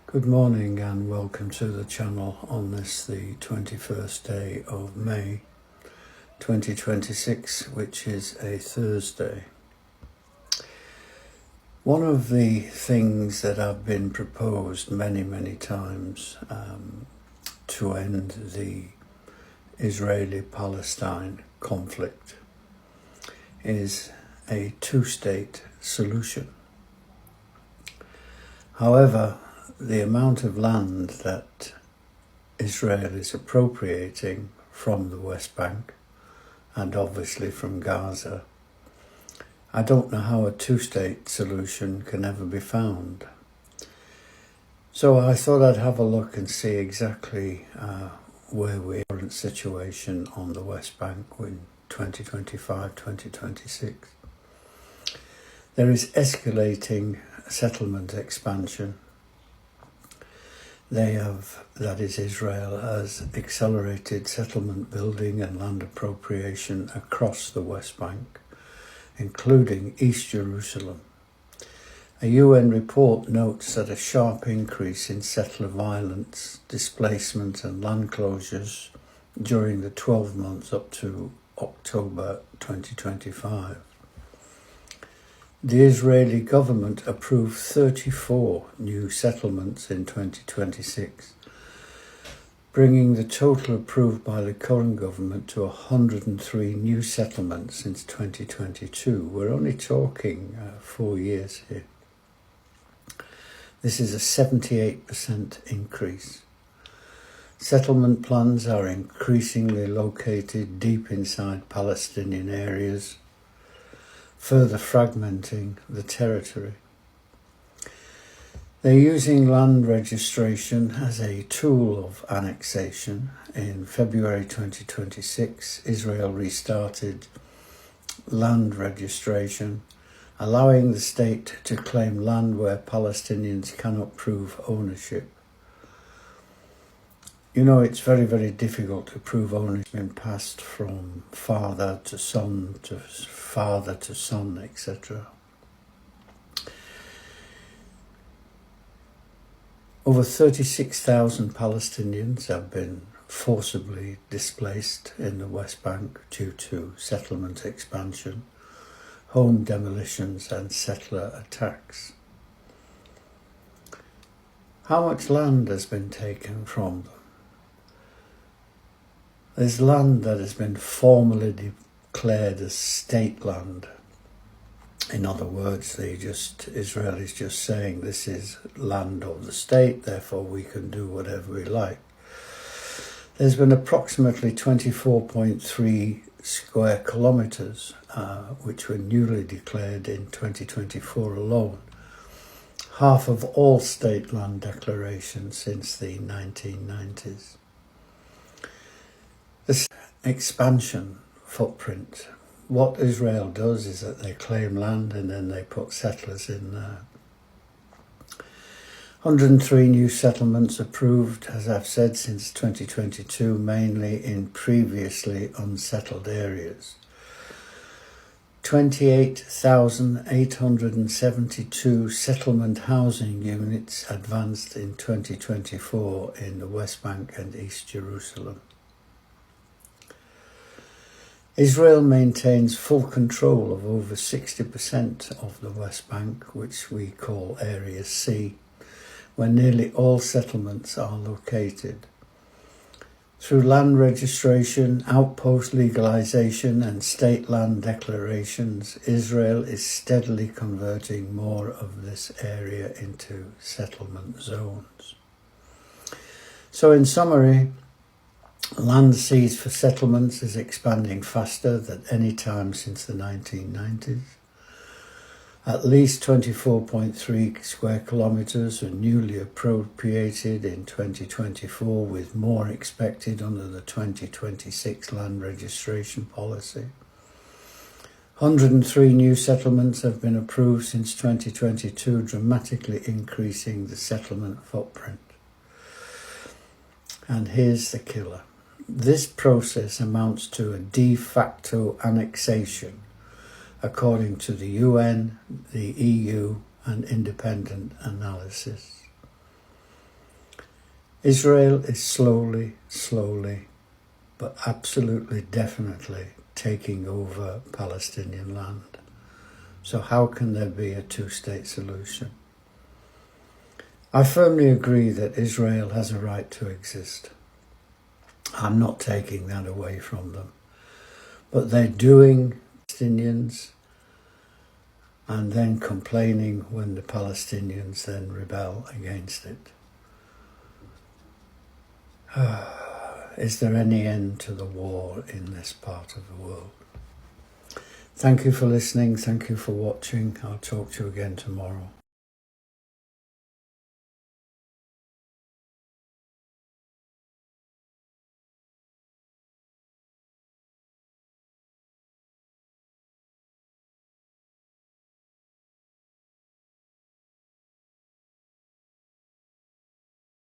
Good morning and welcome to the channel on this, the 21st day of May 2026, which is a Thursday. One of the things that have been proposed many times to end the Israeli-Palestine conflict is a two-state solution. However, the amount of land that Israel is appropriating from the West Bank and obviously from Gaza, I don't know how a two-state solution can ever be found. So I thought I'd have a look and see exactly where we are in the current situation on the West Bank in 2025-2026. There is escalating settlement expansion. Israel has accelerated settlement building and land appropriation across the West Bank, including East Jerusalem. A UN report notes that a sharp increase in settler violence, displacement and land closures during the 12 months up to October 2025. The Israeli government approved 34 new settlements in 2026, bringing the total approved by the current government to 103 new settlements since 2022. We're only talking 4 years here. This is a 78% increase. Settlement plans are increasingly located deep inside Palestinian areas, further fragmenting the territory. They're using land registration as a tool of annexation. In February 2026, Israel restarted land registration, allowing the state to claim land where Palestinians cannot prove ownership. You know, it's very difficult to prove ownership in passed from father to son, etc. Over 36,000 Palestinians have been forcibly displaced in the West Bank due to settlement expansion, home demolitions and settler attacks. How much land has been taken from them? There's land that has been formally declared as state land. In other words, Israel is just saying this is land of the state, therefore we can do whatever we like. There's been approximately 24.3 square kilometres, which were newly declared in 2024 alone. Half of all state land declarations since the 1990s. This expansion footprint, what Israel does is that they claim land and then they put settlers in there. 103 new settlements approved, as I've said, since 2022, mainly in previously unsettled areas. 28,872 settlement housing units advanced in 2024 in the West Bank and East Jerusalem. Israel maintains full control of over 60% of the West Bank, which we call Area C, where nearly all settlements are located. Through land registration, outpost legalization and state land declarations, Israel is steadily converting more of this area into settlement zones. So in summary, land seized for settlements is expanding faster than any time since the 1990s. At least 24.3 square kilometres were newly appropriated in 2024, with more expected under the 2026 land registration policy. 103 new settlements have been approved since 2022, dramatically increasing the settlement footprint. And here's the killer. This process amounts to a de facto annexation, according to the UN, the EU, and independent analysis. Israel is slowly, but absolutely definitely taking over Palestinian land. So how can there be a two-state solution? I firmly agree that Israel has a right to exist. I'm not taking that away from them. But they're doing Palestinians and then complaining when the Palestinians then rebel against it. Is there any end to the war in this part of the world? Thank you for listening. Thank you for watching. I'll talk to you again tomorrow.